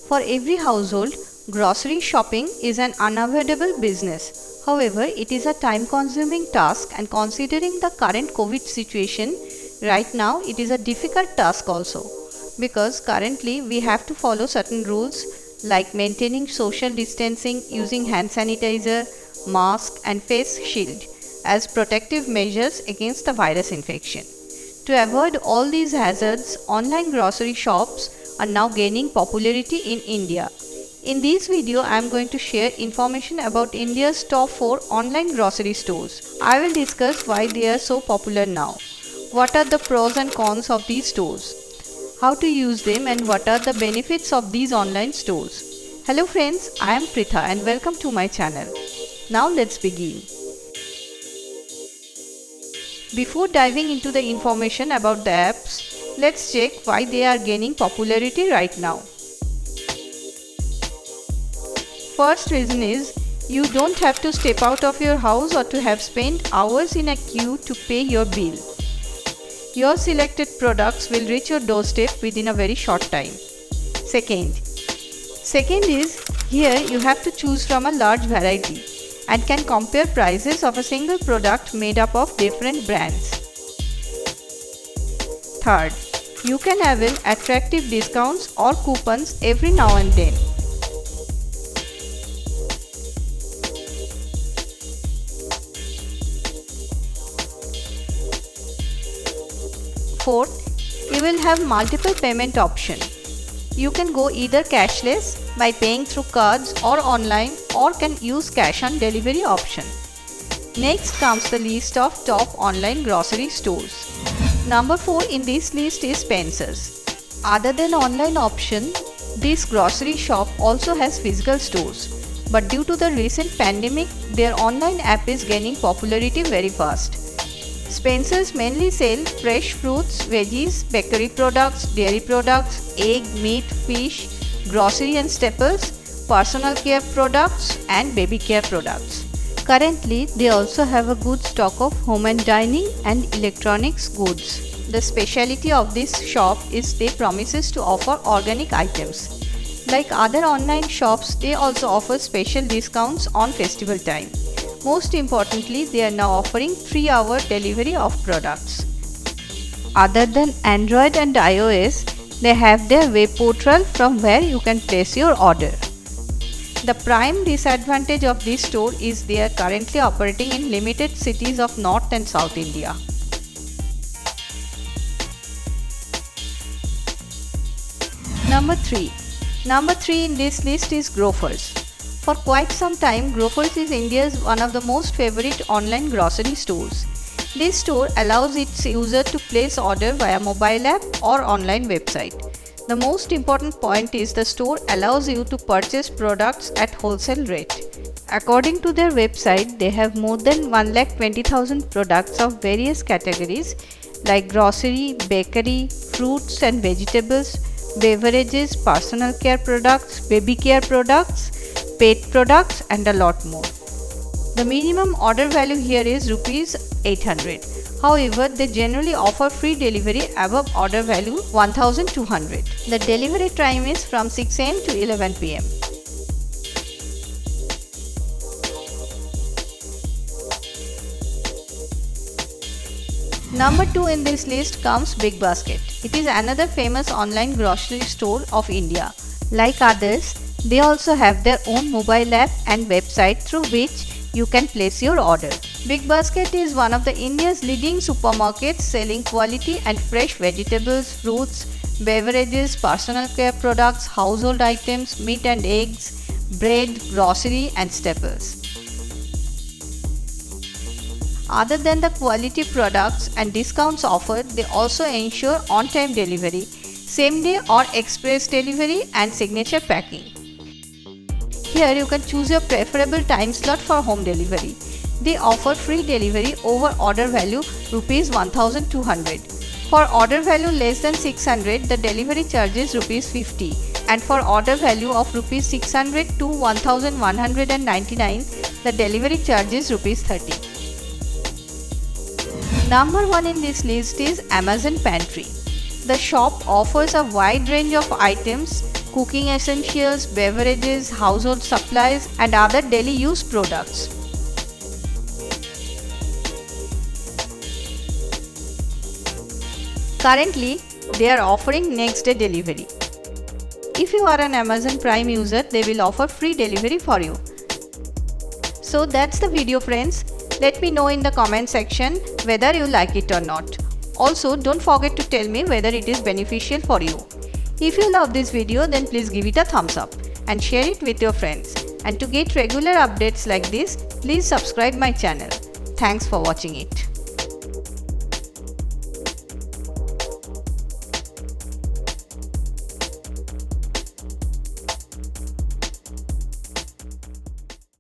For every household, grocery shopping is an unavoidable business. However, it is a time-consuming task, and considering the current COVID situation, right now it is a difficult task also, because currently we have to follow certain rules like maintaining social distancing, using hand sanitizer, mask and face shield as protective measures against the virus infection. To avoid all these hazards, online grocery shops are now gaining popularity in India. In this video, I am going to share information about India's top 4 online grocery stores. I will discuss why they are so popular now. What are the pros and cons of these stores? How to use them and what are the benefits of these online stores? Hello friends, I am Pritha and welcome to my channel. Now let's begin. Before diving into the information about the apps, let's check why they are gaining popularity right now. First reason is, you don't have to step out of your house or to have spent hours in a queue to pay your bill. Your selected products will reach your doorstep within a very short time. Second is, here you have to choose from a large variety and can compare prices of a single product made up of different brands. Third, you can avail attractive discounts or coupons every now and then. Fourth, you will have multiple payment options. You can go either cashless by paying through cards or online, or can use cash on delivery option. Next comes the list of top online grocery stores. Number 4 in this list is Spencer's. Other than online option, this grocery shop also has physical stores. But due to the recent pandemic, their online app is gaining popularity very fast. Spencer's mainly sell fresh fruits, veggies, bakery products, dairy products, egg, meat, fish, grocery and staples, personal care products and baby care products. Currently, they also have a good stock of home and dining and electronics goods. The speciality of this shop is they promises to offer organic items. Like other online shops, they also offer special discounts on festival time. Most importantly, they are now offering 3-hour delivery of products. Other than Android and iOS, they have their web portal from where you can place your order. The prime disadvantage of this store is they are currently operating in limited cities of North and South India. Number 3 in this list is Grofers. For quite some time, Grofers is India's one of the most favorite online grocery stores. This store allows its user to place order via mobile app or online website. The most important point is the store allows you to purchase products at wholesale rate. According to their website, they have more than 1,20,000 products of various categories like grocery, bakery, fruits and vegetables, beverages, personal care products, baby care products, pet products and a lot more. The minimum order value here is Rs 800. However, they generally offer free delivery above order value 1200. The delivery time is from 6 am to 11 pm. Number 2 in this list comes BigBasket. It is another famous online grocery store of India. Like others, they also have their own mobile app and website through which you can place your order. BigBasket is one of the India's leading supermarkets selling quality and fresh vegetables, fruits, beverages, personal care products, household items, meat and eggs, bread, grocery and staples. Other than the quality products and discounts offered, they also ensure on-time delivery, same-day or express delivery and signature packing. Here you can choose your preferable time slot for home delivery. They offer free delivery over order value Rs 1200. For order value less than 600, the delivery charge is Rs 50, and for order value of Rs 600 to 1199, the delivery charge is Rs 30. Number 1 in this list is Amazon Pantry. The shop offers a wide range of items cooking essentials, beverages, household supplies, and other daily use products. Currently, they are offering next day delivery. If you are an Amazon Prime user, they will offer free delivery for you. So that's the video, friends. Let me know in the comment section whether you like it or not. Also, don't forget to tell me whether it is beneficial for you. If you love this video, then please give it a thumbs up and share it with your friends. And to get regular updates like this, please subscribe my channel. Thanks for watching it.